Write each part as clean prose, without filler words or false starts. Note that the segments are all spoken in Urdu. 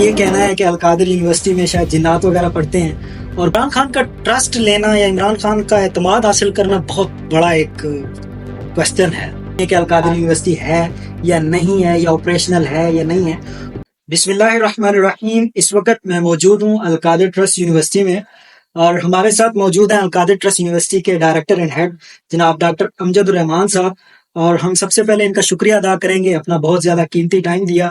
یہ کہنا ہے کہ القادر یونیورسٹی میں شاید جنات وغیرہ پڑھتے ہیں، اور عمران خان کا ٹرسٹ لینا یا عمران خان کا اعتماد حاصل کرنا بہت بڑا ایک کوشچن ہے کہ القادر یونیورسٹی ہے یا نہیں ہے، یا آپریشنل ہے یا نہیں ہے۔ بسم اللہ الرحمن الرحیم۔ اس وقت میں موجود ہوں القادر ٹرسٹ یونیورسٹی میں، اور ہمارے ساتھ موجود ہیں القادر ٹرسٹ یونیورسٹی کے ڈائریکٹر اینڈ ہیڈ جناب ڈاکٹر امجد الرحمان صاحب، اور ہم سب سے پہلے ان کا شکریہ ادا کریں گے، اپنا بہت زیادہ قیمتی ٹائم دیا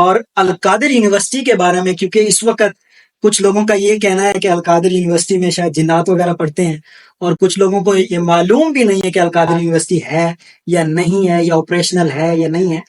اور القادر یونیورسٹی کے بارے میں، کیونکہ اس وقت کچھ لوگوں کا یہ کہنا ہے کہ القادر یونیورسٹی میں شاید جنات وغیرہ پڑھتے ہیں، اور کچھ لوگوں کو یہ معلوم بھی نہیں ہے کہ القادر یونیورسٹی ہے یا نہیں ہے، یا آپریشنل ہے یا نہیں ہے۔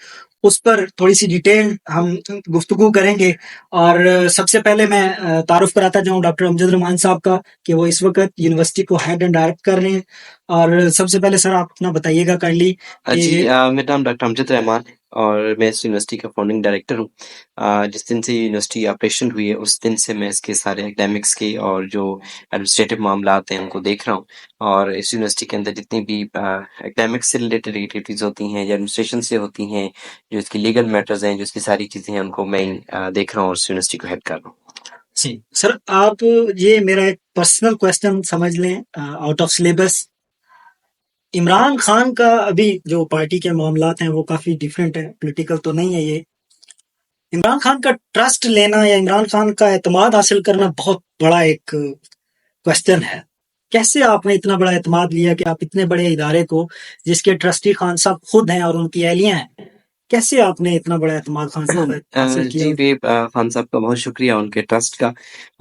اس پر تھوڑی سی ڈیٹیل ہم گفتگو کریں گے، اور سب سے پہلے میں تعارف کراتا جاؤں ڈاکٹر امجد الرحمان صاحب کا کہ وہ اس وقت یونیورسٹی کو ہیڈ اینڈ ڈائریکٹ کر رہے ہیں۔ اور سب سے پہلے سر آپ اپنا بتائیے گا کائنڈلی۔ جی میرا نام ڈاکٹر امجد الرحمان ہے اور میں اس یونیورسٹی کا فاؤنڈنگ ڈائریکٹر ہوں۔ جس دن سے یونیورسٹی آپریشن ہوئی ہے اس دن سے میں اس کے سارے اکیڈیمکس کے اور جو ایڈمنسٹریٹو معاملات ہیں ان کو دیکھ رہا ہوں، اور اس یونیورسٹی کے اندر جتنی بھی اکیڈیمکس سے ریلیٹڈ ایکٹیویٹیز ہوتی ہیں یا ایڈمنسٹریشن سے ہوتی ہیں، جو اس کی لیگل میٹرز ہیں، جو اس کی ساری چیزیں ہیں، ان کو میں دیکھ رہا ہوں اور اس یونیورسٹی کو ہیڈ کر رہا ہوں۔ جی سر، آپ یہ میرا ایک پرسنل کویسچن سمجھ لیں out of syllabus. Imran Khan کا ابھی جو پارٹی کے معاملات ہیں وہ کافی ڈیفرنٹ ہے، پولیٹیکل تو نہیں ہے یہ۔ عمران خان کا ٹرسٹ لینا یا عمران خان کا اعتماد حاصل کرنا بہت بڑا ایک کوشچن ہے۔ کیسے آپ نے اتنا بڑا اعتماد لیا کہ آپ اتنے بڑے ادارے کو، جس کے ٹرسٹی خان صاحب خود ہیں اور ان کی اہلیاں ہیں، کیسے آپ نے اتنا بڑا اعتماد خان صاحب حاصل کیا؟ جی خان صاحب کا بہت شکریہ ان کے ٹرسٹ کا،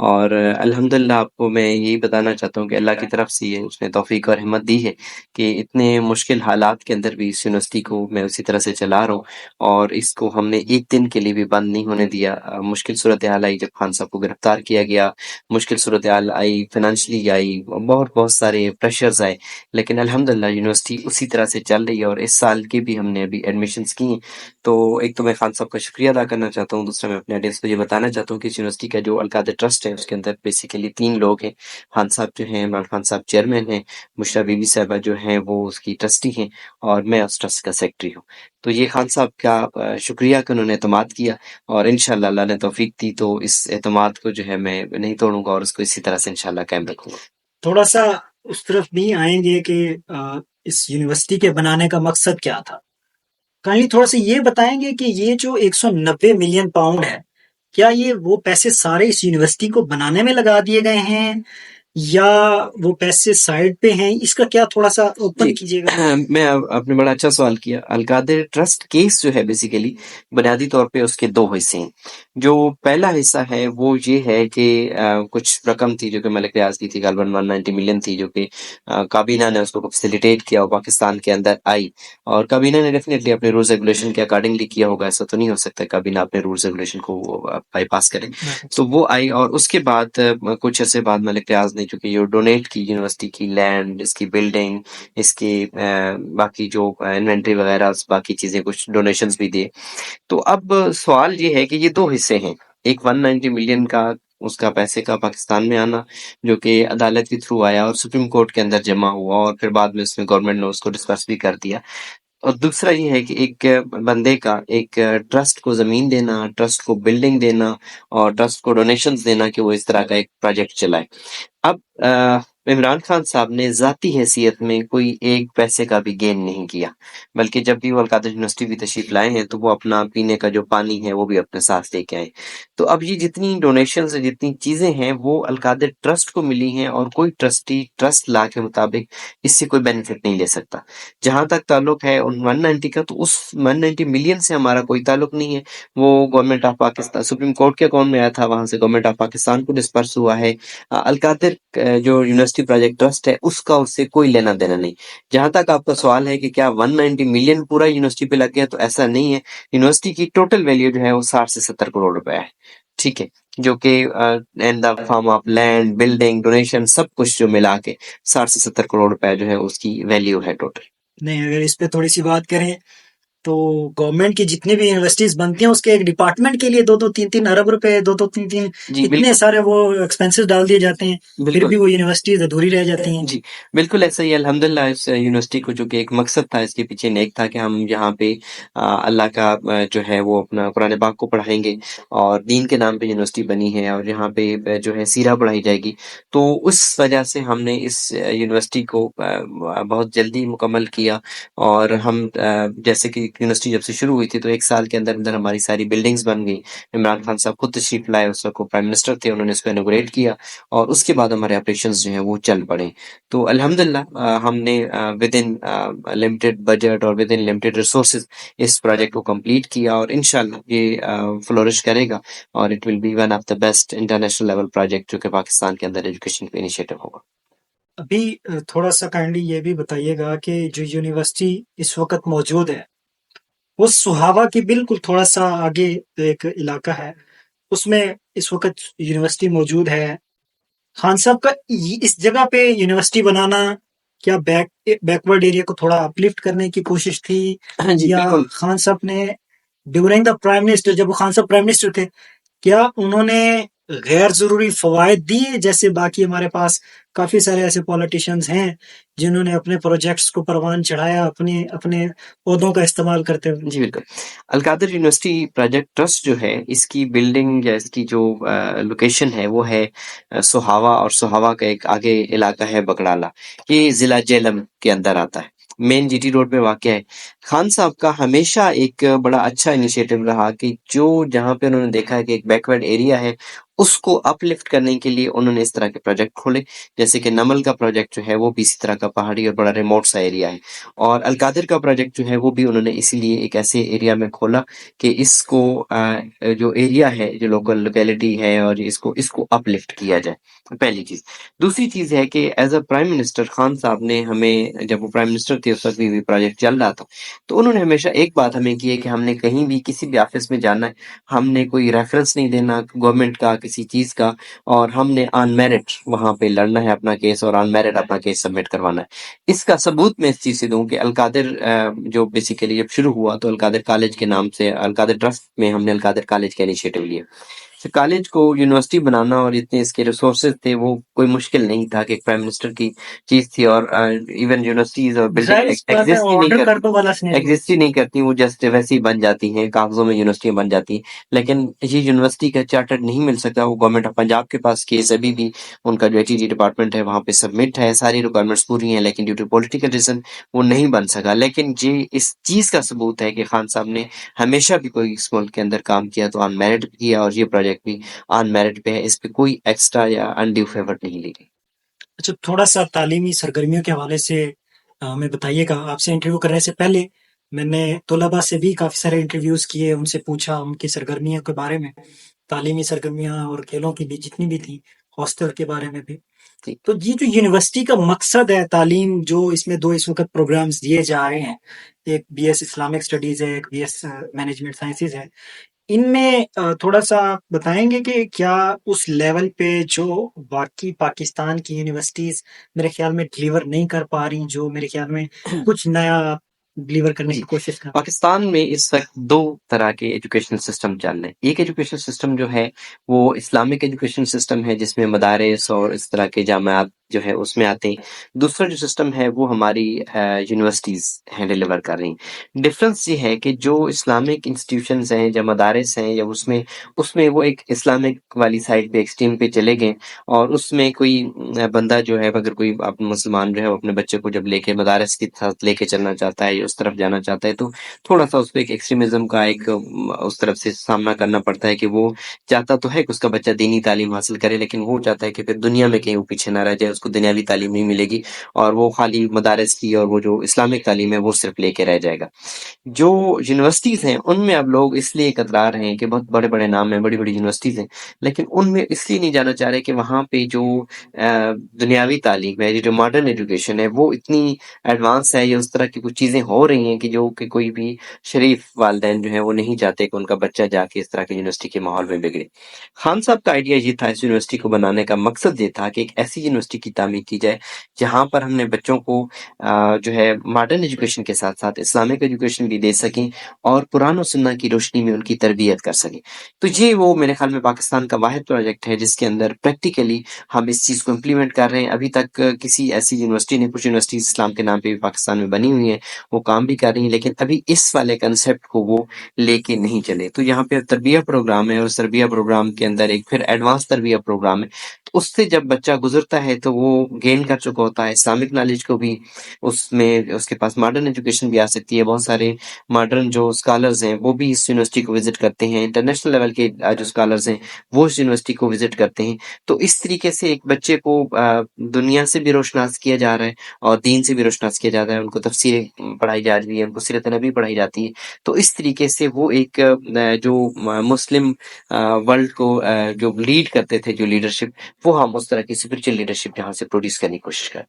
اور الحمدللہ آپ کو میں یہی بتانا چاہتا ہوں کہ اللہ کی طرف سے یہ اس نے توفیق اور ہمت دی ہے کہ اتنے مشکل حالات کے اندر بھی اس یونیورسٹی کو میں اسی طرح سے چلا رہا ہوں، اور اس کو ہم نے ایک دن کے لیے بھی بند نہیں ہونے دیا۔ مشکل صورتحال آئی جب خان صاحب کو گرفتار کیا گیا، مشکل صورتحال آئی، فائنینشلی آئی، بہت سارے پریشرز آئے، لیکن الحمدللہ یونیورسٹی اسی طرح سے چل رہی ہے، اور اس سال کی بھی ہم نے ابھی ایڈمیشنز کی ہیں۔ تو ایک تو میں خان صاحب کا شکریہ ادا کرنا چاہتا ہوں، دوسرا میں اپنے آڈینس کو یہ بتانا چاہتا ہوں کہ اس یونیورسٹی کا جو القادر ٹرسٹ ہے اس کے اندر بیسیکلی 3 لوگ ہیں۔ خان صاحب جو ہیں، عمران خان صاحب چیئرمین ہیں، مشرا بی بی صاحبہ جو ہیں وہ اس کی ٹرسٹی ہیں، اور میں اس ٹرسٹ کا سیکرٹری ہوں۔ تو یہ خان صاحب کا شکریہ کہ انہوں نے اعتماد کیا، اور انشاءاللہ اللہ نے توفیق دی تو اس اعتماد کو جو ہے میں نہیں توڑوں گا، اور اس کو اسی طرح سے انشاءاللہ قائم رکھوں گا۔ تھوڑا سا اس طرف بھی آئیں گے کہ اس یونیورسٹی کے بنانے کا مقصد کیا تھا؟ کہیں تھوڑا سا یہ بتائیں گے کہ یہ جو 190 ملین پاؤنڈ ہے، کیا یہ وہ پیسے سارے اس یونیورسٹی کو بنانے میں لگا دیے گئے ہیں، یا وہ پیسے سائڈ پہ ہیں؟ اس کا کیا تھوڑا سا اوپن کیجیے گا۔ میں آپ نے بڑا اچھا سوال کیا۔ القادر ٹرسٹ کیس جو ہے بیسیکلی بنیادی طور پہ اس کے 2 حصے ہیں۔ جو پہلا حصہ ہے وہ یہ ہے کہ کچھ رقم تھی جو کہ ملک ریاض کی تھی، غالباً 190 ملین تھی، جو کہ کابینہ نے اس کو فیسیلیٹیٹ کیا اور پاکستان کے اندر آئی، اور کابینہ نے ڈیفینیٹلی اپنے رولز ریگولیشن کے اکارڈنگلی کیا ہوگا، ایسا تو نہیں ہو سکتا کابینہ اپنے رولز ریگولیشن کو بائی پاس کرے۔ تو وہ آئی، اور اس کے بعد کچھ عرصے بعد ملک ریاض نے چونکہ یہ ڈونیٹ کی یونیورسٹی کی لینڈ، اس کی بلڈنگ، اس کے باقی جو انوینٹری وغیرہ، باقی چیزیں کچھ ڈونیشنز بھی دیے۔ تو اب سوال یہ ہے کہ یہ 2 حصے ہیں، ایک 190 ملین کا اس کا پیسے کا پاکستان میں آنا، جو کہ عدالت کے تھرو آیا اور سپریم کورٹ کے اندر جمع ہوا، اور پھر بعد میں اس میں گورنمنٹ نے اس کو ڈسپرس بھی کر دیا۔ اور دوسرا یہ ہے کہ ایک بندے کا ایک ٹرسٹ کو زمین دینا، ٹرسٹ کو بلڈنگ دینا، اور ٹرسٹ کو ڈونیشنز دینا کہ وہ اس طرح کا ایک پروجیکٹ چلائے۔ اب عمران خان صاحب نے ذاتی حیثیت میں کوئی ایک پیسے کا بھی گین نہیں کیا، بلکہ جب بھی وہ القادر یونیورسٹی بھی تشریف لائے ہیں تو وہ اپنا پینے کا جو پانی ہے وہ بھی اپنے ساتھ لے کے آئے۔ تو اب یہ جتنی ڈونیشنز ہیں، جتنی چیزیں ہیں، وہ القادر ٹرسٹ کو ملی ہیں، اور کوئی ٹرسٹی ٹرسٹ لا کے مطابق اس سے کوئی بینیفٹ نہیں لے سکتا۔ جہاں تک تعلق ہے ان 190 کا، تو اس 190 ملین سے ہمارا کوئی تعلق نہیں ہے، وہ government of Pakistan supreme court کے اکاؤنٹ میں آیا تھا، وہاں سے گورنمنٹ آف پاکستان کو ڈسپرس ہوا ہے۔ القادر جو یونیورسٹی پروجیکٹ ٹرسٹ ہے اس کا اس سے کوئی لینا دینا نہیں۔ جہاں تک آپ کا سوال ہے کہ کیا 190 ملین پورا یونیورسٹی پہ لگ گیا، تو ایسا نہیں ہے۔ یونیورسٹی کی ٹوٹل ویلیو جو ہے وہ 60 سے 70 کروڑ روپے ہے، ٹھیک ہے، جو کہ ان the form of land, building, donation, سب کچھ جو ملا کے 60 سے 70 کروڑ روپے جو ہے اس کی ویلیو ہے ٹوٹل۔ نہیں، اگر اس پہ تھوڑی سی بات کریں تو گورنمنٹ کی جتنی بھی یونیورسٹیز بنتی ہیں اس کے ایک ڈپارٹمنٹ کے لیے 2-3 ارب روپے 2-3 جی اتنے بالکل سارے وہ ایکسپینسز ڈال دیے جاتے ہیں، پھر بالکل بھی وہ یونیورسٹیز ادھوری رہ جاتی ہیں۔ جی بالکل ایسا ہی الحمدللہ اس یونیورسٹی کو جو کہ ایک مقصد تھا اس کے پیچھے نیک تھا کہ ہم یہاں پہ اللہ کا جو ہے وہ اپنا قرآن پاک کو پڑھائیں گے، اور دین کے نام پہ یونیورسٹی بنی ہے اور یہاں پہ جو ہے سیرہ پڑھائی جائے گی، تو اس وجہ سے ہم نے اس یونیورسٹی کو بہت جلدی مکمل کیا، اور ہم جیسے کہ یونیورسٹی جب سے شروع ہوئی تھی تو 1 سال کے اندر اندر ہماری ساری بلڈنگز بن گئی۔ عمران خان صاحب خود تشریف لائے، اس وقت وہ پرائم منسٹر تھے، انہوں نے اس کو انوگریٹ کیا، اور اس کے بعد ہمارے آپریشنز جو ہیں وہ چل پڑے۔ تو الحمدللہ ہم نے ود ان لمیٹڈ بجٹ اور ود ان لمیٹڈ ریسورسز اس پروجیکٹ کو کمپلیٹ کیا، اور انشاءاللہ یہ فلورش کرے گا، اور it will be one of the best international level project جو کہ پاکستان کے اندر ایجوکیشن پہ انیشیٹو ہوگا۔ ابھی تھوڑا سا کائنڈلی یہ بھی بتائیے گا کہ جو یونیورسٹی اس وقت موجود ہے وہ سہاوا کی بالکل تھوڑا سا آگے ایک علاقہ ہے، اس میں اس وقت یونیورسٹی موجود ہے۔ خان صاحب کا اس جگہ پہ یونیورسٹی بنانا کیا بیکورڈ ایریا کو تھوڑا اپلفٹ کرنے کی کوشش تھی، جی یا بالکل خان صاحب نے ڈیورنگ دا پرائم منسٹر، جب وہ خان صاحب پرائم منسٹر تھے، کیا انہوں نے غیر ضروری فوائد دیے؟ جیسے باقی ہمارے پاس کافی سارے ایسے پولیٹیشنز ہیں جنہوں نے اپنے پروجیکٹس کو پروان چڑھایا اپنے عہدوں کا استعمال کرتے ہوئے۔ جی بالکل، القادر یونیورسٹی پروجیکٹ ٹرسٹ جو ہے، اس کی بلڈنگ یا اس کی جو لوکیشن ہے وہ ہے سہاوا، اور سہاوا کا ایک آگے علاقہ ہے بکڑالا، یہ ضلع جہلم کے اندر آتا ہے، مین جی ٹی روڈ پہ واقع ہے۔ خان صاحب کا ہمیشہ ایک بڑا اچھا انیشیٹو رہا کہ جو جہاں پہ انہوں نے دیکھا ہے کہ ایک بیکورڈ ایریا ہے، اس کو اپ لفٹ کرنے کے لیے انہوں نے اس طرح کے پروجیکٹ کھولے، جیسے کہ نمل کا پروجیکٹ جو ہے وہ بھی اسی طرح کا پہاڑی اور بڑا ریموٹ سا ایریا ہے، اور القادر کا پروجیکٹ جو ہے وہ بھی انہوں نے اسی لیے ایک ایسے ایریا میں کھولا کہ اس کو جو ایریا ہے، جو لوکل لوکیلٹی ہے، اور اس کو اپ لفٹ کیا جائے، پہلی چیز۔ دوسری چیز ہے کہ as a prime minister Khan صاحب نے ہمیں، جب وہ پرائم منسٹر تھے اس وقت بھی پروجیکٹ چل رہا تھا، تو انہوں نے ہمیشہ ایک بات ہمیں کی ہے کہ ہم نے کہیں بھی کسی بھی آفس میں جانا ہے، ہم نے کوئی ریفرنس نہیں دینا گورنمنٹ کا کسی چیز کا، اور ہم نے آن میرٹ وہاں پہ لڑنا ہے اپنا کیس، اور آن میرٹ اپنا کیس سبمٹ کروانا ہے۔ اس کا ثبوت میں اس چیز سے دوں کہ القادر جو بیسیکلی جب شروع ہوا تو القادر کالج کے نام سے، القادر ٹرسٹ میں ہم نے القادر کالج کا انیشیٹو لیا۔ کالج کو یونیورسٹی بنانا اور اتنے اس کے ریسورسز تھے، وہ کوئی مشکل نہیں تھا کہ ایک پرائم منسٹر کی چیز تھی، اور ایون یونیورسٹیز اور بلڈنگ ایگزسٹ ہی نہیں کرتی، وہ جسٹ ویسے ہی بن جاتی ہیں، کاغذوں میں یونیورسٹیاں بن جاتی ہیں، لیکن یہ یونیورسٹی کا چارٹر نہیں مل سکتا۔ وہ گورنمنٹ آف پنجاب کے پاس کیس ابھی بھی ان کا جو ایچ ای ڈی ڈپارٹمنٹ ہے وہاں پہ سبمٹ ہے، ساری ریکوائرمنٹس پوری ہیں، لیکن ڈیو ٹو پولیٹیکل ریزن وہ نہیں بن سکا۔ لیکن یہ اس چیز کا ثبوت ہے کہ خان صاحب نے ہمیشہ بھی کوئی اس ملک کے اندر کام کیا تو آن میرٹ کیا، اور یہ پروجیکٹ بھی آن میرٹ پہ ہے، اس پہ کوئی ایکسٹرا یا انڈیو فیور نہیں لی گئی۔ اچھا، تھوڑا سا تعلیمی سرگرمیوں کے حوالے سے ہمیں بتائیے گا۔ آپ سے انٹرویو کرنے سے پہلے میں نے طلباء سے بھی کافی سارے انٹرویوز کیے، ان سے پوچھا ان کی سرگرمیوں کے بارے میں، تعلیمی سرگرمیاں اور کھیلوں کی بھی جتنی بھی تھیں، ہاسٹل کے بارے میں بھی۔ تو یہ جو یونیورسٹی کا مقصد ہے تعلیم، جو اس میں 2 اس وقت پروگرامز دیے جا رہے ہیں، ایک بی ایس اسلامک اسٹڈیز ہے، ایک بی ایس مینجمنٹ سائنسز ہے، ان میں تھوڑا سا بتائیں گے کہ کیا اس لیول پہ جو باقی پاکستان کی یونیورسٹیز میرے خیال میں ڈلیور نہیں کر پا رہی، جو میرے خیال میں کچھ نیا ڈلیور کرنے کی کوشش کر پاکستان میں اس وقت 2 طرح کے ایجوکیشنل سسٹم چل رہے ہیں۔ ایک ایجوکیشن سسٹم جو ہے وہ اسلامک ایجوکیشن سسٹم ہے، جس میں مدارس اور اس طرح کے جامعات جو ہے اس میں آتے ہیں۔ دوسرا جو سسٹم ہے وہ ہماری یونیورسٹیز ہیں ڈیلیور کر رہی ہیں۔ ڈفرنس یہ ہے کہ جو اسلامک انسٹیٹیوشنز ہیں یا مدارس ہیں، یا اس میں وہ ایک اسلامک والی سائڈ پہ ایک اسٹریم پہ چلے گئے، اور اس میں کوئی بندہ جو ہے، اگر کوئی مسلمان جو ہے اپنے بچے کو جب لے کے مدارس کی ساتھ لے کے چلنا چاہتا ہے یا اس طرف جانا چاہتا ہے، تو تھوڑا سا اس پہ ایک ایکسٹریمزم کا ایک اس طرف سے سامنا کرنا پڑتا ہے کہ وہ چاہتا تو ہے کہ اس کا بچہ دینی تعلیم حاصل کرے، لیکن وہ چاہتا ہے کہ پھر دنیا میں کہیں وہ پیچھے نہ رہ جائے، اس کو دنیاوی تعلیم نہیں ملے گی، اور وہ خالی مدارس کی اور وہ جو اسلامک تعلیم ہے وہ صرف لے کے رہ جائے گا۔ جو یونیورسٹیز ہیں ان میں اب لوگ اس لیے کترا رہے ہیں کہ بہت بڑے بڑے نام ہیں، بڑی بڑی یونیورسٹیز ہیں، لیکن ان میں اس لیے نہیں جانا چاہ رہے کہ وہاں پہ جو دنیاوی تعلیم ہے، جو ماڈرن ایجوکیشن ہے وہ اتنی ایڈوانس ہے، یا اس طرح کی کچھ چیزیں ہو رہی ہیں کہ کوئی بھی شریف والدین جو ہیں وہ نہیں چاہتے کہ ان کا بچہ جا کے اس طرح کے یونیورسٹی کے ماحول میں بگڑے۔ خان صاحب کا آئیڈیا یہ تھا، اس یونیورسٹی کو بنانے کا مقصد یہ تھا کہ ایک ایسی یونیورسٹی کی تعمیر کی جائے جہاں پر ہم نے بچوں کو جو ہے ماڈرن ایجوکیشن کے ساتھ ساتھ اسلامک ایجوکیشن بھی دے سکیں اور قرآن و سنہ کی روشنی میں ان کی تربیت کر سکیں۔ تو یہ وہ میرے خیال میں پاکستان کا واحد پروجیکٹ ہے جس کے اندر پریکٹیکلی ہم اس چیز کو امپلیمنٹ کر رہے ہیں۔ ابھی تک کسی ایسی یونیورسٹی نے، کچھ یونیورسٹیز اسلام کے نام پہ بھی پاکستان میں بنی ہوئی ہیں، وہ کام بھی کر رہی ہیں، لیکن ابھی اس والے کنسیپٹ کو وہ لے کے نہیں چلے۔ تو یہاں پہ تربیہ پروگرام ہے، اور تربیہ پروگرام کے اندر ایک پھر ایڈوانس تربیہ پروگرام ہے۔ تو اس سے جب بچہ گزرتا ہے تو وہ گین کر چکا ہوتا ہے اسلامک نالج کو بھی، اس میں اس کے پاس ماڈرن ایجوکیشن بھی آ سکتی ہے۔ بہت سارے ماڈرن جو اسکالرز ہیں وہ بھی اس یونیورسٹی کو وزٹ کرتے ہیں، انٹرنیشنل لیول کے جو اسکالرز ہیں وہ اس یونیورسٹی کو وزٹ کرتے ہیں۔ تو اس طریقے سے ایک بچے کو دنیا سے بھی روشناس کیا جا رہا ہے اور دین سے بھی روشناس کیا جاتا ہے، ان کو تفسیریں پڑھائی جا رہی ہے، ان کو سیرت نبی پڑھائی جاتی ہے۔ تو اس طریقے سے وہ ایک جو مسلم ورلڈ کو جو لیڈ کرتے تھے، جو لیڈرشپ، وہ ہم اس طرح کی اسپرچل لیڈرشپ یہاں سے پروڈیوس کرنے کی کوشش کریں۔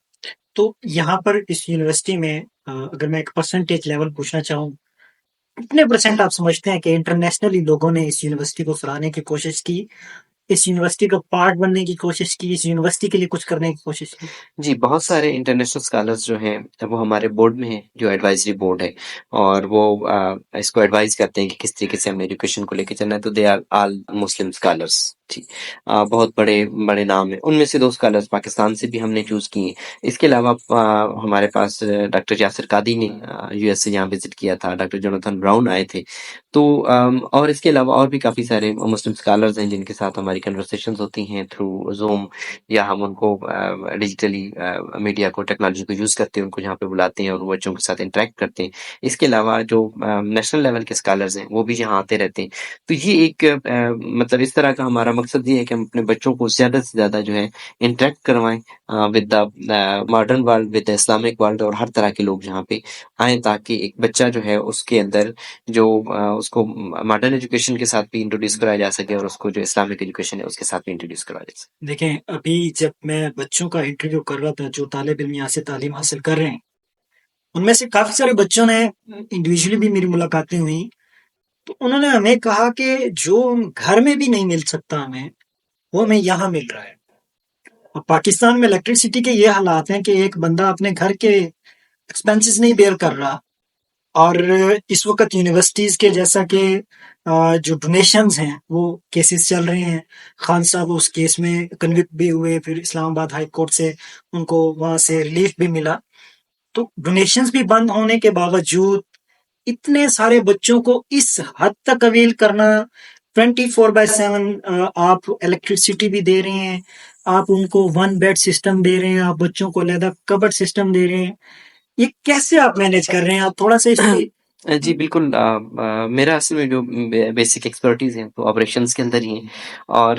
تو یہاں پر اس یونیورسٹی میں اگر میں ایک پرسنٹیج لیول پوچھنا چاہوں، کتنے پرسنٹ آپ سمجھتے ہیں کہ انٹرنیشنلی لوگوں نے اس یونیورسٹی کو سراہنے کی کوشش کی، اس یونیورسٹی کا پارٹ بننے کی کوشش کی، اس یونیورسٹی کے لیے کچھ کرنے کی کوشش کی؟ جی، بہت سارے انٹرنیشنل اسکالرز جو ہیں وہ ہمارے بورڈ میں ہیں، جو ایڈوائزری بورڈ ہے، اور وہ اس کو ایڈوائز کرتے ہیں کہ کس طریقے سے ہم نے ایجوکیشن کو لے کے چلنا ہے۔ تو they are all Muslim scholars, جی، بہت بڑے بڑے نام ہیں۔ ان میں سے 2 اسکالرز پاکستان سے بھی ہم نے چوز کیے ہیں۔ اس کے علاوہ ہمارے پاس ڈاکٹر یاسر قادی نے یو ایس سے یہاں وزٹ کیا تھا، ڈاکٹر جوناتھن براؤن آئے تھے۔ تو اور اس کے علاوہ اور بھی کافی سارے مسلم اسکالرز ہیں جن کے ساتھ ہماری کنورسیشنز ہوتی ہیں تھرو زوم، یا ہم ان کو ڈیجیٹلی میڈیا کو، ٹیکنالوجی کو یوز کرتے ہیں، ان کو یہاں پہ بلاتے ہیں اور وہ بچوں کے ساتھ انٹریکٹ کرتے ہیں۔ اس کے علاوہ جو نیشنل لیول کے اسکالرز ہیں وہ بھی یہاں آتے رہتے ہیں۔ تو یہ ایک مطلب اس طرح کا ہمارا مقصد یہ ہے کہ ہم اپنے بچوں کو زیادہ سے زیادہ جو ہے انٹریکٹ کروائیں with the modern world, with the Islamic world, اور ہر طرح کے لوگ یہاں پہ آئیں تاکہ ایک بچہ جو ہے اس کے اندر جو اس کو ماڈرن ایجوکیشن کے ساتھ بھی انٹروڈیوس کرایا جا سکے، اور اس کو جو اسلامک ایجوکیشن ہے اس کے ساتھ بھی انٹروڈیوس کرایا جا سکے۔ دیکھیں، ابھی جب میں بچوں کا انٹرویو کر رہا تھا جو طالب علم یہاں سے تعلیم حاصل کر رہے ہیں، ان میں سے کافی سارے بچوں نے انڈیویجلی بھی میری ملاقاتیں ہوئی، تو انہوں نے ہمیں کہا کہ جو گھر میں بھی نہیں مل سکتا ہمیں، وہ ہمیں یہاں مل رہا ہے۔ اور پاکستان میں الیکٹریسٹی کے یہ حالات ہیں کہ ایک بندہ اپنے گھر کے ایکسپینسز نہیں بیئر کر رہا، اور اس وقت یونیورسٹیز کے جیسا کہ جو ڈونیشنز ہیں وہ کیسز چل رہے ہیں۔ خان صاحب اس کیس میں کنوکٹ بھی ہوئے، پھر اسلام آباد ہائی کورٹ سے ان کو وہاں سے ریلیف بھی ملا۔ تو ڈونیشنز بھی بند ہونے کے باوجود اتنے سارے بچوں کو اس حد تک اویل کرنا، 24/7 آپ الیکٹریسٹی بھی دے رہے ہیں، آپ ان کو 1 بیڈ سسٹم دے رہے ہیں، آپ بچوں کو علیحدہ کبڈ سسٹم دے رہے ہیں، یہ کیسے آپ مینیج کر رہے ہیں؟ آپ تھوڑا سا اس پہ جی بالکل، میرا اصل میں جو بیسک ایکسپرٹیز ہیں تو آپریشنز کے اندر ہی ہیں، اور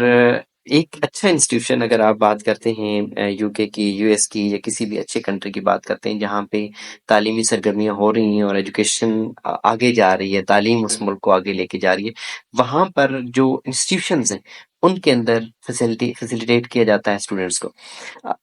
ایک اچھا انسٹیٹیوشن اگر آپ بات کرتے ہیں یو کے کی، یو ایس کی، یا کسی بھی اچھے کنٹری کی بات کرتے ہیں جہاں پہ تعلیمی سرگرمیاں ہو رہی ہیں اور ایجوکیشن آگے جا رہی ہے، تعلیم اس ملک کو آگے لے کے جا رہی ہے، وہاں پر جو انسٹیٹیوشنز ہیں ان کے اندر فیسیلیٹیٹ کیا جاتا ہے اسٹوڈنٹس کو۔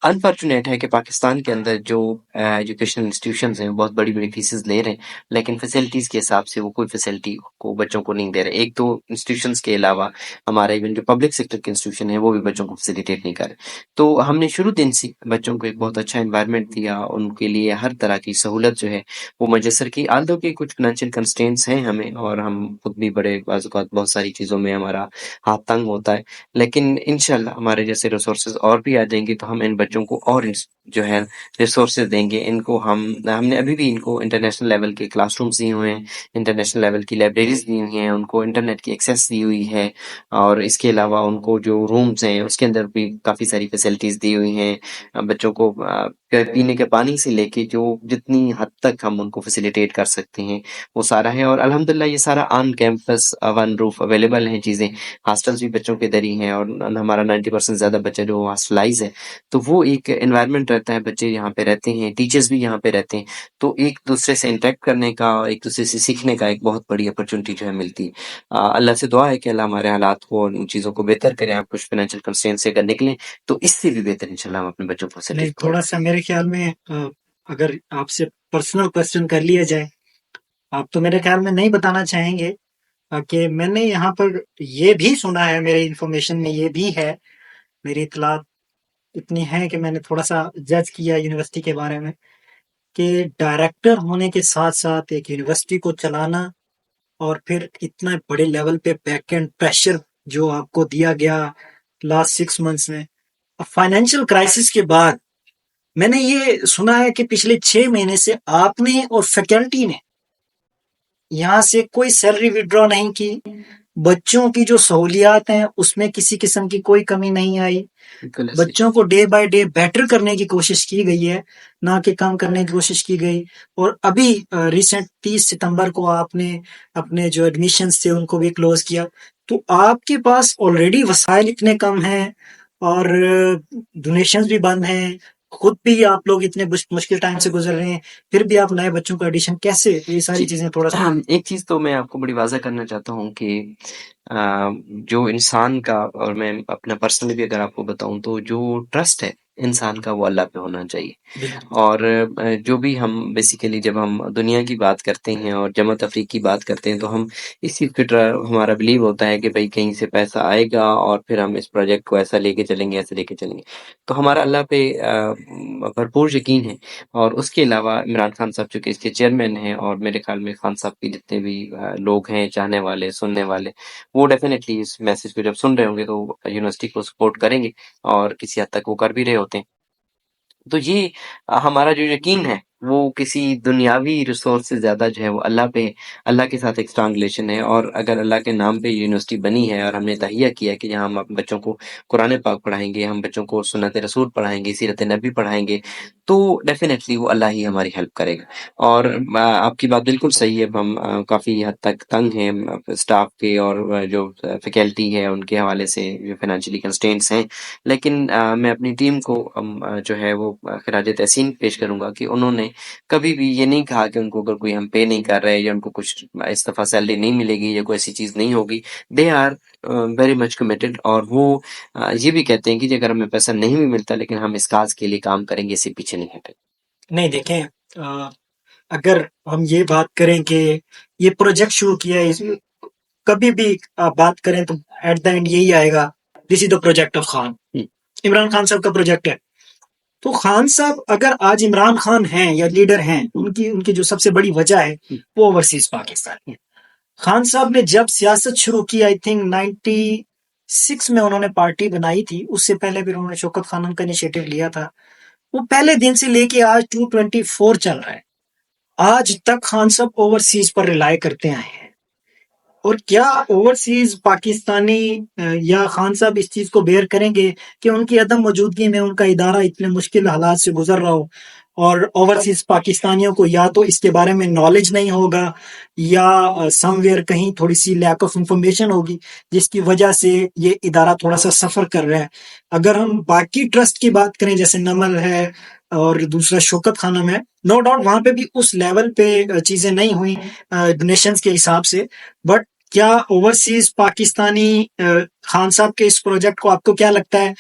انفارچونیٹ ہے کہ پاکستان کے اندر جو ایجوکیشنل انسٹیٹیوشنز ہیں بہت بڑی بڑی فیسز لے رہے ہیں، لیکن فیسلٹیز کے حساب سے وہ کوئی فیسلٹی کو بچوں کو نہیں دے رہے۔ 1-2 انسٹیٹیوشنز کے علاوہ ہمارا ایون جو پبلک سیکٹر کے انسٹیٹیوشن ہیں وہ بھی بچوں کو فیسیلیٹیٹ نہیں کر رہے۔ تو ہم نے شروع دن سے بچوں کو ایک بہت اچھا انوائرمنٹ دیا، ان کے لیے ہر طرح کی سہولت جو ہے وہ میسر کی۔ آلدو کے کچھ فائنینشیل کنسٹرینٹس ہیں ہمیں، اور ہم خود بھی بڑے بعض اوقات بہت ساری چیزوں میں ہمارا ہاتھ تنگ ہوتا ہے، لیکن انشاءاللہ ہمارے جیسے ریسورسز اور بھی آ جائیں گے تو ہم ان بچوں کو اور جو ہے ریسورسز دیں گے۔ ان کو ہم نے ابھی بھی ان کو انٹرنیشنل لیول کے کلاس رومز دیے ہوئے ہیں، انٹرنیشنل لیول کی لائبریریز دی ہوئی ہیں، ان کو انٹرنیٹ کی ایکسیس دی ہوئی ہے، اور اس کے علاوہ ان کو جو رومز ہیں اس کے اندر بھی کافی ساری فیسلٹیز دی ہوئی ہیں۔ بچوں کو پینے کے پانی سے لے کے جو جتنی حد تک ہم ان کو فیسیلیٹیٹ کر سکتے ہیں وہ سارا ہے، اور الحمدللہ یہ سارا on campus one roof available ہیں چیزیں۔ ہاسٹلس بھی بچوں کے در ہی ہیں، اور ہمارا 90% زیادہ بچہ جو ہاسٹلائز ہے، تو وہ ایک انوائرمنٹ رہتا ہے، بچے یہاں پہ رہتے ہیں، ٹیچرز بھی یہاں پہ رہتے ہیں، تو ایک دوسرے سے انٹریکٹ کرنے کا، ایک دوسرے سے سیکھنے کا ایک بہت بڑی اپرچونٹی جو ہے ملتی ہے۔ اللہ سے دعا ہے کہ اللہ ہمارے حالات کو اور ان چیزوں کو بہتر کرے۔ آپ کچھ فائنینشیل کنسٹرین سے اگر نکلیں تو اس سے بھی بہتر انشاءاللہ ہم اپنے بچوں کو نہیں، سیٹل تھوڑا سا میرے خیال میں اگر آپ سے پرسنل کوشچن کر لیا جائے، آپ تو میرے خیال میں نہیں بتانا چاہیں گے کہ میں نے یہاں پر یہ بھی سنا ہے، میری انفارمیشن میں یہ بھی ہے، میری اطلاعات اتنی ہے کہ میں نے تھوڑا سا جج کیا یونیورسٹی کے بارے میں، کہ ڈائریکٹر ہونے کے ساتھ ساتھ ایک یونیورسٹی کو چلانا اور پھر اتنا بڑے لیول پہ بیک اینڈ پریشر جو آپ کو دیا گیا لاسٹ 6 منتھس میں، فائنینشیل کرائسس کے بعد، میں نے یہ سنا ہے کہ پچھلے 6 مہینے سے آپ نے اور فیکلٹی نے یہاں سے کوئی سیلری وڈرا نہیں کی، بچوں کی جو سہولیات ہیں اس میں کسی قسم کی کوئی کمی نہیں آئی، بالکل ایسے ہی۔ بچوں کو ڈے بائی ڈے بیٹر کرنے کی کوشش کی گئی ہے، نہ کہ کم کرنے کی کوشش کی گئی۔ اور ابھی ریسنٹ 30 ستمبر کو آپ نے اپنے جو ایڈمیشنز تھے ان کو بھی کلوز کیا، تو آپ کے پاس آلریڈی وسائل اتنے کم ہیں اور ڈونیشنز بھی بند ہیں، خود بھی آپ لوگ اتنے مشکل ٹائم سے گزر رہے ہیں، پھر بھی آپ نئے بچوں کا ایڈیشن کیسے، یہ ساری جی چیزیں تھوڑا سا ایک چیز تو میں آپ کو بڑی واضح کرنا چاہتا ہوں کہ جو انسان کا، اور میں اپنا پرسنلی بھی اگر آپ کو بتاؤں تو جو ٹرسٹ ہے انسان کا وہ اللہ پہ ہونا چاہیے۔ بالکل اور جو بھی ہم بیسیکلی جب ہم دنیا کی بات کرتے ہیں اور جمع تفریق کی بات کرتے ہیں تو ہم اس چیز پہ ہمارا بلیو ہوتا ہے کہ بھئی کہیں سے پیسہ آئے گا اور پھر ہم اس پروجیکٹ کو ایسا لے کے چلیں گے، ایسے لے کے چلیں گے۔ تو ہمارا اللہ پہ بھرپور یقین ہے۔ اور اس کے علاوہ عمران خان صاحب چونکہ اس کے چیئرمین ہیں، اور میرے خیال میں خان صاحب کے جتنے بھی لوگ ہیں چاہنے والے سننے والے، وہ ڈیفینیٹلی اس میسج کو جب سن رہے ہوں گے تو یونیورسٹی کو سپورٹ کریں گے، اور کسی حد تک وہ کر بھی رہے ہوتے ہیں۔ تو یہ ہمارا جو یقین ہے وہ کسی دنیاوی ریسورس سے زیادہ جو ہے وہ اللہ پہ، اللہ کے ساتھ ایک اسٹرانگ ریلیشن ہے۔ اور اگر اللہ کے نام پہ یونیورسٹی بنی ہے اور ہم نے تہیہ کیا کہ جہاں ہم اپنے بچوں کو قرآن پاک پڑھائیں گے، ہم بچوں کو سنت رسول پڑھائیں گے، سیرت نبی پڑھائیں گے، تو ڈیفینیٹلی وہ اللہ ہی ہماری ہیلپ کرے گا۔ اور آپ کی بات بالکل صحیح ہے، ہم کافی حد تک تنگ ہیں اسٹاف کے اور جو فیکلٹی ہے ان کے حوالے سے، جو فائنینشلی کنسٹینٹس ہیں، لیکن میں اپنی ٹیم کو جو ہے وہ خراج تحسین پیش کروں گا کہ انہوں نے کبھی بھی یہ نہیں کہا کہ ان کو اگر کوئی ہم پے نہیں کر رہے یا ان کو کچھ اس دفعہ سیلری نہیں ملے گی یا کوئی ایسی چیز نہیں ہوگی، they are very much committed. اور وہ یہ بھی کہتے ہیں کہ اگر ہمیں پیسہ نہیں بھی ملتا لیکن ہم اس کاز کے لیے کام کریں گے، اس سے پیچھے نہیں ہٹیں۔ نہیں۔ دیکھیں، اگر ہم یہ بات کریں کہ یہ پروجیکٹ شروع کیا ہے، کبھی بھی آپ بات کریں تو ایٹ دا اینڈ یہی آئے گا، دس از the project of Khan, Imran Khan صاحب کا پروجیکٹ ہے۔ تو خان صاحب اگر آج عمران خان ہیں یا لیڈر ہیں، ان کی جو سب سے بڑی وجہ ہے وہ اوورسیز پاکستانی ہے۔ خان صاحب نے جب سیاست شروع کی، آئی تھنک 96 میں انہوں نے پارٹی بنائی تھی، اس سے پہلے بھی انہوں نے شوکت خانم کا انیشیٹو لیا تھا، وہ پہلے دن سے لے کے آج 224 چل رہا ہے، آج تک خان صاحب اوورسیز پر ریلائے کرتے آئے ہیں۔ اور کیا اوورسیز پاکستانی یا خان صاحب اس چیز کو بیئر کریں گے کہ ان کی عدم موجودگی میں ان کا ادارہ اتنے مشکل حالات سے گزر رہا ہو، اور اوورسیز پاکستانیوں کو یا تو اس کے بارے میں نالج نہیں ہوگا یا سم ویئر کہیں تھوڑی سی لیک آف انفارمیشن ہوگی جس کی وجہ سے یہ ادارہ تھوڑا سا سفر کر رہا ہے۔ اگر ہم باقی ٹرسٹ کی بات کریں جیسے نمل ہے اور دوسرا شوکت خانم ہے، نو ڈاؤٹ وہاں پہ بھی اس لیول پہ چیزیں نہیں ہوئی ڈونیشنز کے حساب سے، بٹ کیا اوورسیز پاکستانی خان صاحب کے اس پروجیکٹ کو آپ کو کیا لگتا ہے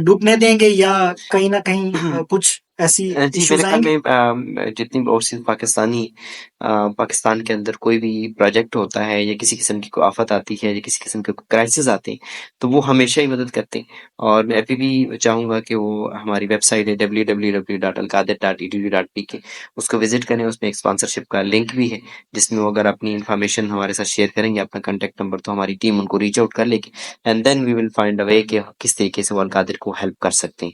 ڈوبنے دیں گے یا کہیں نہ کہیں کچھ ایسی جی میرے ایشوز خیال آئیں گے؟ میں جتنی بھی اوورسیز پاکستانی پاکستان کے اندر کوئی بھی پروجیکٹ ہوتا ہے یا کسی قسم کی کوئی آفت آتی ہے یا کسی قسم کے کرائسس آتے ہیں تو وہ ہمیشہ ہی مدد کرتے ہیں۔ اور میں ابھی بھی چاہوں گا کہ وہ ہماری ویب سائٹ ہے www.alqadir.edu.pk، اس کو وزٹ کریں، اس میں ایک اسپانسرشپ کا لنک بھی ہے جس میں وہ اگر اپنی انفارمیشن ہمارے ساتھ شیئر کریں گے، اپنا کانٹیکٹ نمبر، تو ہماری ٹیم ان کو ریچ آؤٹ کر لے گی، and then we will find a وے کہ کس طریقے سے وہ القادر کو ہیلپ کر سکتے ہیں،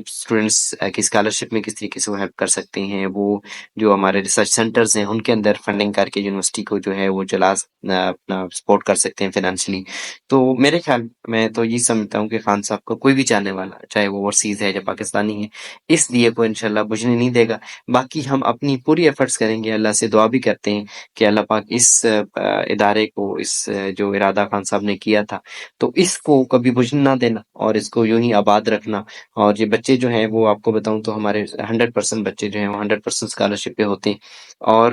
اسٹوڈنٹس کی اسکالرشپ میں کس طریقے سے وہ ہیلپ کر سکتے ہیں، وہ جو ہمارے ریسرچ سینٹرز ہیں ان کے اندر فنڈنگ کر کے یونیورسٹی کو جو ہے وہ چلا اپنا سپورٹ کر سکتے ہیں فائنینشلی۔ تو میرے خیال میں تو یہ سمجھتا ہوں کہ خان صاحب کو کوئی بھی چاہنے والا، چاہے وہ اوورسیز ہے یا پاکستانی ہے، اس دیے کو انشاءاللہ بجھنے نہیں دے گا۔ باقی ہم اپنی پوری ایفرٹس کریں گے، اللہ سے دعا بھی کرتے ہیں کہ اللہ پاک اس ادارے کو، اس جو ارادہ خان صاحب نے کیا تھا تو اس کو کبھی بجھنے نہ دینا اور اس کو یوں ہی آباد رکھنا۔ اور یہ بچے جو ہیں وہ آپ کو بتاؤں تو ہمارے 100% بچے جو ہیں وہ 100% اسکالرشپ پہ ہوتے ہیں، اور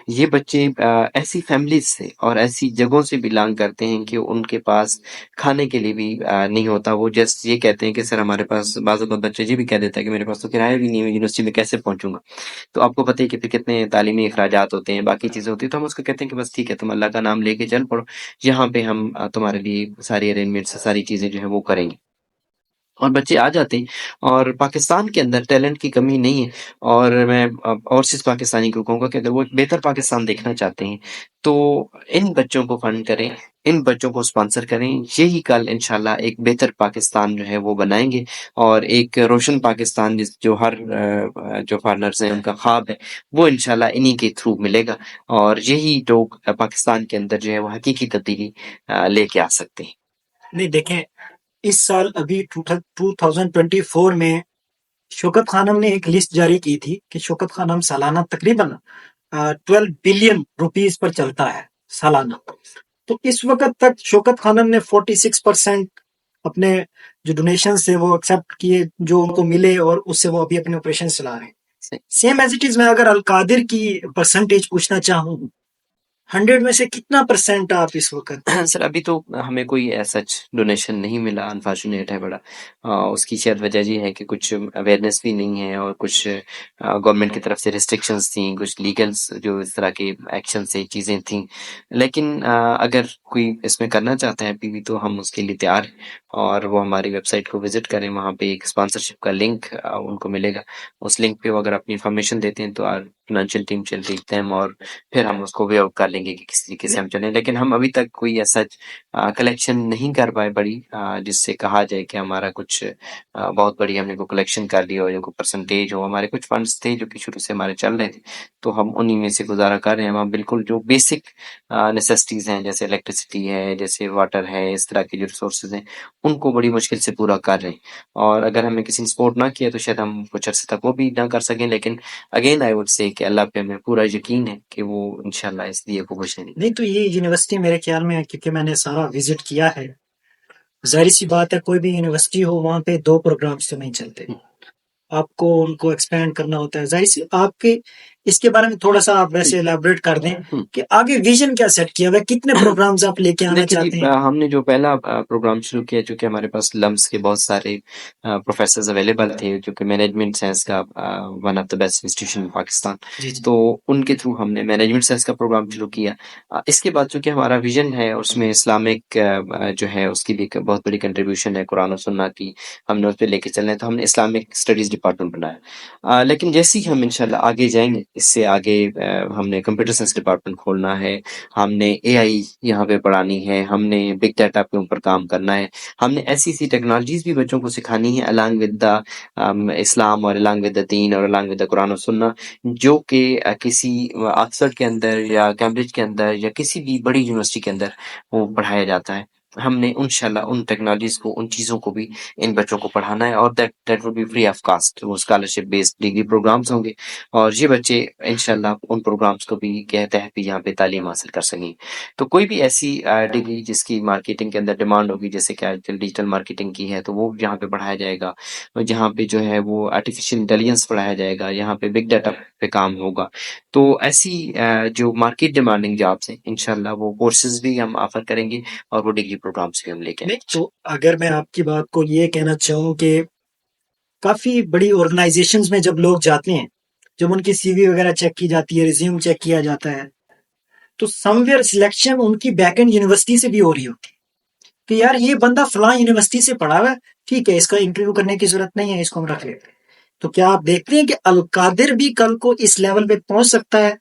یہ بچے ایسی فیملیز سے اور اور ایسی جگہوں سے بلانگ کرتے ہیں کہ ان کے پاس کھانے کے لیے بھی نہیں ہوتا. وہ جسٹ یہ کہتے ہیں کہ سر ہمارے پاس، بعض اوقات بچے یہ بھی کہہ دیتا ہے کہ میرے پاس تو کرایہ بھی نہیں ہے، یونیورسٹی میں کیسے پہنچوں گا. تو آپ کو پتہ ہے کہ پھر کتنے تعلیمی اخراجات ہوتے ہیں، باقی چیزیں ہوتی ہیں. تو ہم اس کو کہتے ہیں کہ بس ٹھیک ہے، تم اللہ کا نام لے کے چل پڑو، یہاں پہ ہم تمہارے لیے ساری ارینجمنٹس، ساری چیزیں جو ہیں وہ کریں گے. اور بچے آ جاتے ہیں. اور پاکستان کے اندر ٹیلنٹ کی کمی نہیں ہے. اور میں اوورسیز پاکستانی کو کہوں گا کہ اگر وہ ایک بہتر پاکستان دیکھنا چاہتے ہیں تو ان بچوں کو فنڈ کریں، ان بچوں کو اسپانسر کریں. یہی کل انشاءاللہ ایک بہتر پاکستان جو ہے وہ بنائیں گے، اور ایک روشن پاکستان جو ہر جو فارنرز ہیں ان کا خواب ہے، وہ انشاءاللہ انہی کے تھرو ملے گا. اور یہی لوگ پاکستان کے اندر جو ہے وہ حقیقی تبدیلی لے کے آ سکتے ہیں. نہیں دیکھیں، اس سال ابھی 2024 میں شوکت خانم نے ایک لسٹ جاری کی تھی کہ شوکت خانم سالانہ تقریباً 12 بلین روپیز پر چلتا ہے سالانہ. تو اس وقت تک شوکت خانم نے 46% اپنے جو ڈونیشن سے وہ ایکسیپٹ کیے جو ان کو ملے، اور اس سے وہ ابھی اپنے آپریشن چلا رہے ہیں. سیم ایز اٹ از میں اگر القادر کی پرسنٹیج پوچھنا چاہوں، 100 میں سے کتنا پرسنٹ آپ اس وقت؟ سر ابھی تو ہمیں کوئی سچ ڈونیشن نہیں ملا، انفارچونیٹ ہے بڑا. اس کی شاید وجہ یہ ہے کہ کچھ اویئرنیس بھی نہیں ہے، اور کچھ گورنمنٹ کی طرف سے ریسٹرکشنز تھیں، کچھ لیگلز جو اس طرح کے ایکشن سے چیزیں تھیں. لیکن اگر کوئی اس میں کرنا چاہتا ہے ابھی بھی، تو ہم اس کے لیے تیار ہیں. اور وہ ہماری ویب سائٹ کو وزٹ کریں، وہاں پہ ایک اسپانسرشپ کا لنک ان کو ملے گا. اس لنک پہ وہ اگر اپنی انفارمیشن دیتے ہیں تو فائنینشیل ٹیم چل دیتے ہیں، اور پھر ہم اس کو وے آؤٹ کر لیں گے کہ کس طریقے سے ہم چلیں. لیکن ہم ابھی تک کوئی ایسا کلیکشن نہیں کر پائے بڑی، جس سے کہا جائے کہ ہمارا کچھ بہت بڑی ہم نے کو کلیکشن کر لی ہو یا کوئی پرسنٹیج ہو. ہمارے کچھ فنڈس تھے جو کہ شروع سے ہمارے چل رہے تھے، تو ہم انہی میں سے گزارا کر رہے ہیں. ہم بالکل جو بیسک نیسیسٹیز ہیں، جیسے الیکٹریسٹی ہے، جیسے واٹر ہے، اس طرح کی جو ریسورسز ہیں، ان کو بڑی مشکل سے پورا کر رہے ہیں. اور اگر ہمیں کسی نے سپورٹ نہ کیا تو شاید ہم کچھ عرصے تک وہ بھی نہ کر سکیں. لیکن اگین آئی وڈ سے کہ اللہ پہ ہمیں پورا یقین ہے کہ وہ انشاءاللہ اس لیے کو کچھ نہیں. نہیں تو یہ یونیورسٹی میرے خیال میں، کیونکہ میں نے سارا وزٹ کیا ہے، ظاہر سی بات ہے کوئی بھی یونیورسٹی ہو وہاں پہ 2 پروگرامز تو نہیں چلتے. آپ کو ان کو ایکسپینڈ کرنا ہوتا ہے. ظاہر سی آپ کے اس کے بارے میں تھوڑا سا آپ ویسے الیبوریٹ کر دیں کہ آگے ویژن کیا سیٹ کیا ہوا ہے، کتنے پروگرامز آپ لے کے آنا دیکھیں چاہتے جی، ہیں؟ ہم نے جو پہلا پروگرام شروع کیا، چونکہ ہمارے پاس لمس کے بہت سارے پروفیسرز اویلیبل تھے، جو کہ مینجمنٹ سائنس کا one of the best institution Pakistan. جی جی. تو ان کے تھرو ہم نے مینجمنٹ سائنس کا پروگرام شروع کیا. اس کے بعد چونکہ ہمارا ویژن ہے، اس میں اسلامک جو ہے اس کی بھی ایک بہت بڑی کنٹریبیوشن ہے، قرآن و سنت کی ہم نے اس پہ لے کے چلنا ہے. تو ہم نے اسلامک اسٹڈیز ڈپارٹمنٹ بنایا. لیکن جیسے ہی ہم انشاءاللہ آگے جائیں گے، اس سے آگے ہم نے کمپیوٹر سائنس ڈپارٹمنٹ کھولنا ہے، ہم نے اے آئی یہاں پہ پڑھانی ہے، ہم نے بگ ڈیٹا کے اوپر کام کرنا ہے، ہم نے ایسی ٹیکنالوجیز بھی بچوں کو سکھانی ہے الانگ ود دا اسلام، اور الانگ ود دا دین، اور الانگ ود دا قرآن و سنت، جو کہ کسی آکسفورڈ کے اندر یا کیمبرج کے اندر یا کسی بھی بڑی یونیورسٹی کے اندر وہ پڑھایا جاتا ہے. ہم نے انشاءاللہ ان ٹیکنالوجیز کو، ان چیزوں کو بھی ان بچوں کو پڑھانا ہے. اور that will be free of cost. وہ اسکالرشپ بیسڈ ڈگری پروگرامز ہوں گے، اور یہ بچے انشاءاللہ ان پروگرامز کو بھی کے تحت بھی یہاں پہ تعلیم حاصل کر سکیں. تو کوئی بھی ایسی ڈگری جس کی مارکیٹنگ کے اندر ڈیمانڈ ہوگی، جیسے کہ آج کل ڈیجیٹل مارکیٹنگ کی ہے، تو وہ یہاں پہ پڑھایا جائے گا. جہاں پہ جو ہے وہ آرٹیفیشیل انٹیلیجنس پڑھایا جائے گا، یہاں پہ بگ ڈیٹا پہ کام ہوگا. تو ایسی جو مارکیٹ ڈیمانڈنگ جابس ہیں، انشاءاللہ وہ کورسز بھی ہم آفر کریں گے، اور وہ ڈگری پروگرامس بھی ہم لے کے آئیں گے. تو اگر میں آپ کی بات کو یہ کہنا چاہوں کہ کافی بڑی آرگنائزیشنز میں جب لوگ جاتے ہیں، جب ان کی سی وی وغیرہ چیک کی جاتی ہے، ریزیوم چیک کیا جاتا ہے، تو سم ویئر سلیکشن ان کی بیک اینڈ یونیورسٹی سے بھی ہو رہی ہوتی ہے کہ یار یہ بندہ فلاں یونیورسٹی سے پڑھا ہوا ہے، ٹھیک ہے، اس کا انٹرویو کرنے کی ضرورت نہیں ہے، اس کو ہم رکھ لیتے ہیں. تو کیا آپ دیکھتے ہیں کہ القادر بھی کل کو اس لیول پہ پہنچ سکتا ہے،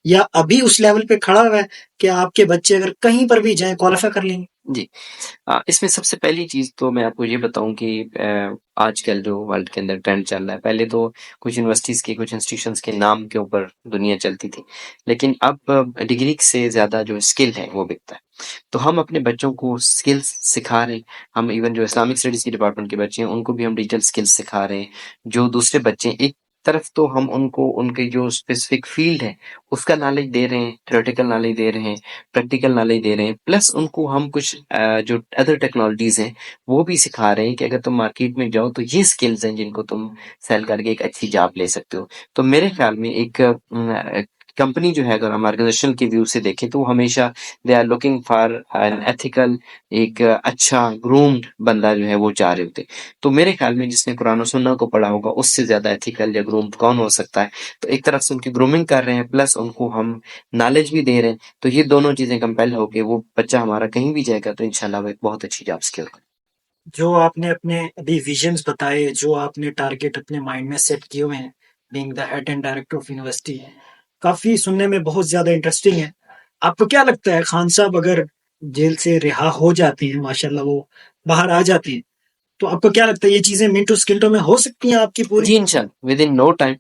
یا ابھی اس لیول پہ کھڑا ہوا ہے کہ آپ کے بچے اگر کہیں پر بھی جائیں کوالیفائی کر لیں گے؟ جی، اس میں سب سے پہلی چیز تو میں آپ کو یہ بتاؤں کہ آج کل جو ورلڈ کے اندر ٹرینڈ چل رہا ہے، پہلے تو کچھ یونیورسٹیز کے، کچھ انسٹیٹیوشنز کے نام کے اوپر دنیا چلتی تھی، لیکن اب ڈگری سے زیادہ جو اسکل ہے وہ بکتا ہے. تو ہم اپنے بچوں کو اسکلس سکھا رہے ہیں. ہم ایون جو اسلامک اسٹڈیز کی ڈپارٹمنٹ کے بچے ہیں ان کو بھی ہم ڈیجیٹل اسکلس سکھا رہے ہیں. جو دوسرے بچے ہیں، ایک طرف تو ہم ان کو ان کی جو اسپیسیفک فیلڈ ہے اس کا نالج دے رہے ہیں، تھیوریٹیکل نالج دے رہے ہیں، پریکٹیکل نالج دے رہے ہیں، پلس ان کو ہم کچھ جو ادر ٹیکنالوجیز ہیں وہ بھی سکھا رہے ہیں کہ اگر تم مارکیٹ میں جاؤ تو یہ سکلز ہیں جن کو تم سیل کر کے ایک اچھی جاب لے سکتے ہو. تو میرے خیال میں ایک کمپنی جو ہے اگر ہم آرگنائزیشن کے ویو سے دیکھیں تو وہ ہمیشہ they are looking for an ethical, ایک اچھا گرومڈ بندہ جو ہے وہ چاہ رہے ہوتے. تو میرے خیال میں جس نے قرآن و سنت کو پڑھا ہوگا اس سے زیادہ ایتھیکل یا گرومڈ کون ہو سکتا ہے. تو ایک طرف سے ان کی گرومنگ کر رہے ہیں، پلس ان کو ہم نالج بھی دے رہے ہیں. تو یہ دونوں چیزیں کمپیل ہو کے وہ بچہ ہمارا کہیں بھی جائے گا تو انشاءاللہ وہ ایک بہت اچھی جاب سکل ہوگا. جو آپ نے اپنے ابھی ویژنز بتائے، جو آپ نے ٹارگیٹ اپنے مائنڈ میں سیٹ کیے ہوئے ہیں being the head and director of university, کافی سننے میں بہت زیادہ انٹرسٹنگ ہے. آپ کو کیا لگتا ہے خان صاحب اگر جیل سے رہا ہو جاتے ہیں، ماشاءاللہ وہ باہر آ جاتے ہیں، تو آپ کو کیا لگتا ہے یہ چیزیں منٹو سکنٹوں میں ہو سکتی ہیں آپ کی پوری؟ جی انشاءاللہ ود ان نو ٹائم.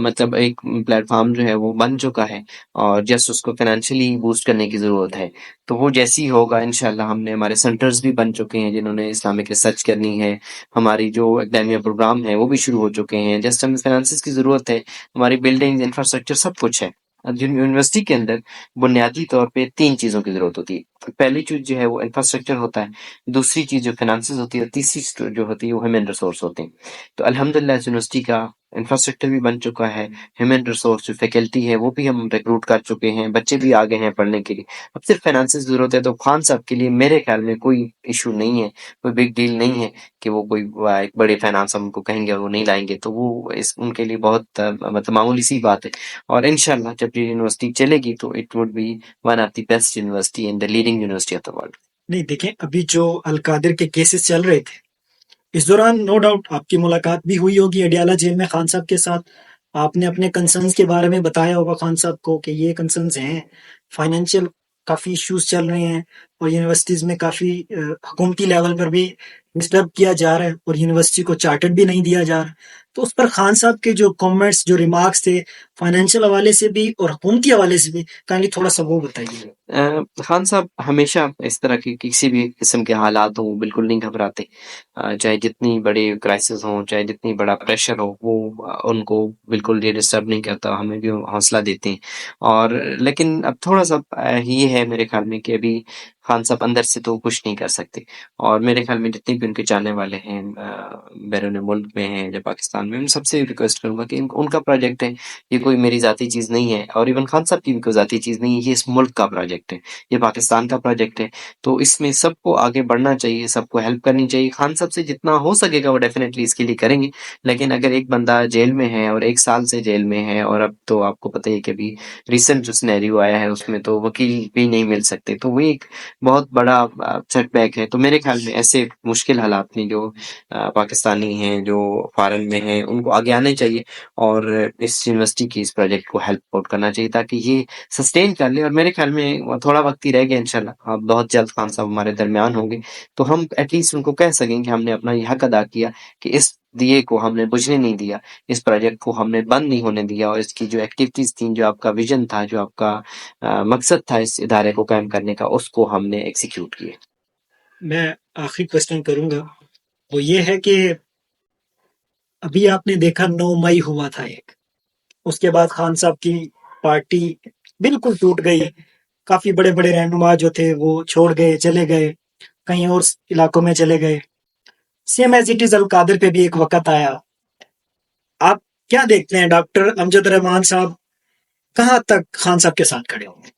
مطلب ایک پلیٹ فارم جو ہے وہ بن چکا ہے اور جسٹ اس کو فائنینشلی بوسٹ کرنے کی ضرورت ہے. تو وہ جیسی ہوگا انشاءاللہ. ہم نے ہمارے سینٹرز بھی بن چکے ہیں جنہوں نے اسلامک ریسرچ کرنی ہے. ہماری جو اکیڈمیا پروگرام ہے وہ بھی شروع ہو چکے ہیں. جسٹ ہمیں فائنانسز کی ضرورت ہے. ہماری بلڈنگ، انفراسٹرکچر سب کچھ ہے. یونیورسٹی کے اندر بنیادی طور پہ 3 چیزوں کی ضرورت ہوتی ہے. پہلی چیز جو ہے وہ انفراسٹرکچر ہوتا ہے، دوسری چیز جو فائنانسز ہوتی ہے، اور تیسری جو ہوتی ہے وہ ہیومن ریسورس ہوتے ہیں. تو الحمدللہ اس یونیورسٹی کا انفراسٹرکچر بھی بن چکا ہے. ہیومن ریسورس جو فیکلٹی ہے وہ بھی ہم ریکروٹ کر چکے ہیں. بچے بھی آگے ہیں پڑھنے کے لیے. اب صرف فائنانسز ضرورت ہے. تو خان صاحب کے لیے میرے خیال میں کوئی ایشو نہیں ہے، کوئی بگ ڈیل نہیں ہے کہ وہ کوئی ایک بڑے فائنانس ہم کو کہیں گے وہ نہیں لائیں گے. تو وہ ان کے لیے بہت مطلب معمولی سی بات ہے. اور انشاءاللہ جب یہ یونیورسٹی چلے گی تو it would be one of the best university and the leading university of the world. نہیں دیکھیں، ابھی جو القادر کے کیسز چل رہے تھے اس دوران نو ڈاؤٹ آپ کی ملاقات بھی ہوئی ہوگی اڈیالہ جیل میں خان صاحب کے ساتھ. آپ نے اپنے کنسرنز کے بارے میں بتایا ہوگا خان صاحب کو کہ یہ کنسرنز ہیں، فائنینشیل کافی ایشوز چل رہے ہیں اور یونیورسٹیز میں کافی حکومتی لیول پر بھی ڈسٹرب کیا جا رہا ہے اور یونیورسٹی کو چارٹر بھی نہیں دیا جا رہا. تو اس پر خان صاحب کے جو کامنٹس، جو ریمارکس تھے فائنینشیل حوالے سے بھی اور حکومتی حوالے سے بھی، کائنڈلی تھوڑا سا وہ بتائیے. خان صاحب ہمیشہ اس طرح کی کسی بھی قسم کے حالات ہوں بالکل نہیں گھبراتے. چاہے جتنی بڑے کرائسس ہوں، چاہے جتنی بڑا پریشر ہو، وہ ان کو بالکل یہ ڈسٹرب نہیں کرتا. ہمیں بھی حوصلہ دیتے ہیں. اور لیکن اب تھوڑا سا یہ ہے میرے خیال میں کہ ابھی خان صاحب اندر سے تو کچھ نہیں کر سکتے. اور میرے خیال میں جتنے بھی ان کے چاہنے والے ہیں بیرون ملک میں ہیں یا پاکستان میں، ان سب سے ریکویسٹ کروں گا کہ ان کا پروجیکٹ ہے، یہ کوئی میری ذاتی چیز نہیں ہے. اور ایون خان صاحب کی بھی کوئی ذاتی چیز نہیں ہے، یہ اس ملک کا پروجیکٹ ہے، یہ پاکستان کا پروجیکٹ ہے. تو اس میں سب کو آگے بڑھنا چاہیے، سب کو ہیلپ کرنی چاہیے. خان صاحب سے جتنا ہو سکے گا وہ ڈیفینیٹلی اس کے لیے کریں گے. لیکن اگر ایک بندہ جیل میں ہے اور 1 سال سے جیل میں ہے، اور اب تو آپ کو پتہ ہی ہے کہ ابھی ریسنٹ جو سینیریو آیا ہے اس میں تو وکیل بھی نہیں مل سکتے، تو وہ ایک بہت بڑا سیٹ بیک ہے. تو میرے خیال میں ایسے مشکل حالات میں جو پاکستانی ہیں، جو فارن میں ہیں، ان کو آگے آنے چاہیے اور اس یونیورسٹی کی اس پروجیکٹ کو ہیلپ آؤٹ کرنا چاہیے تاکہ یہ سسٹین کر لے. اور میرے خیال میں تھوڑا وقت ہی رہ گیا انشاءاللہ. اب بہت جلد خان صاحب ہمارے درمیان ہوں گے تو ہم ایٹ لیسٹ ان کو کہہ سکیں کہ ہم نے اپنا یہ حق ادا کیا کہ اس دیے کو ہم نے بجھنے نہیں دیا، اس پروجیکٹ کو ہم نے بند نہیں ہونے دیا، اور اس کی جو ایکٹیویٹیز تھیں، جو آپ کا ویژن تھا، جو آپ کا مقصد تھا اس ادارے کو قائم کرنے کا، اس کو ہم نے ایکسیکیوٹ کیا. میں آخری کوشچن کروں گا، وہ یہ ہے کہ ابھی آپ نے دیکھا 9 مئی ہوا تھا ایک، اس کے بعد خان صاحب کی پارٹی بالکل ٹوٹ گئی. کافی بڑے بڑے رہنما جو تھے وہ چھوڑ گئے، چلے گئے، کہیں اور علاقوں میں چلے گئے. سیم ایز اٹ از القادر پہ بھی ایک وقت آیا. آپ کیا دیکھتے ہیں ڈاکٹر امجد رحمان صاحب کہاں تک خان صاحب کے ساتھ کھڑے ہوں گے؟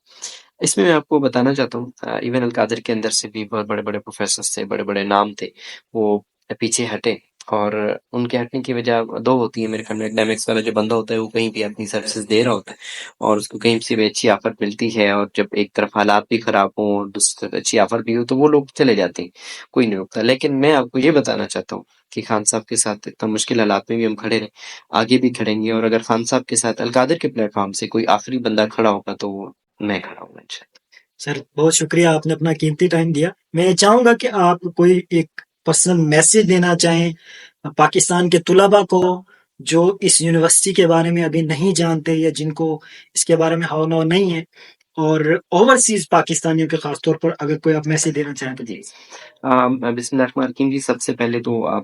اس میں آپ کو بتانا چاہتا ہوں ایون القادر کے اندر سے بھی بہت بڑے بڑے پروفیسرز تھے، بڑے بڑے نام تھے، وہ پیچھے ہٹے. اور ان کے ہٹنے کی وجہ 2 ہوتی ہے میرے خیال میں. اکیڈمکس والا جو بندہ ہوتا ہے وہ کہیں بھی اپنی سروسز دے رہا ہوتا ہے اور اس کو کہیں سے بھی اچھی آفر ملتی ہے، اور جب ایک طرف حالات بھی خراب ہوں اور دوسری طرف اچھی آفر بھی ہو تو وہ لوگ چلے جاتے ہیں، کوئی نہیں رکتا. لیکن میں آپ کو یہ بتانا چاہتا ہوں کہ خان صاحب کے ساتھ اتنا مشکل حالات میں بھی ہم کھڑے رہے، آگے بھی کھڑیں گے. اور اگر خان صاحب کے ساتھ القادر کے پلیٹ فارم سے کوئی آخری بندہ کھڑا ہوگا تو وہ میں کھڑا ہوں انشاءاللہ. سر بہت شکریہ، آپ نے اپنا قیمتی ٹائم دیا. میں چاہوں گا کہ آپ کوئی ایک پرسنل میسج دینا چاہیں پاکستان کے طلباء کو جو اس یونیورسٹی کے بارے میں ابھی نہیں جانتے یا جن کو اس کے بارے میں ہو نہیں ہے، اور اوورسیز پاکستانیوں کے خاص طور پر اگر کوئی آپ میسج دینا چاہیں تو جی. بسم اللہ الرحمن الرحیم. جی سب سے پہلے تو آپ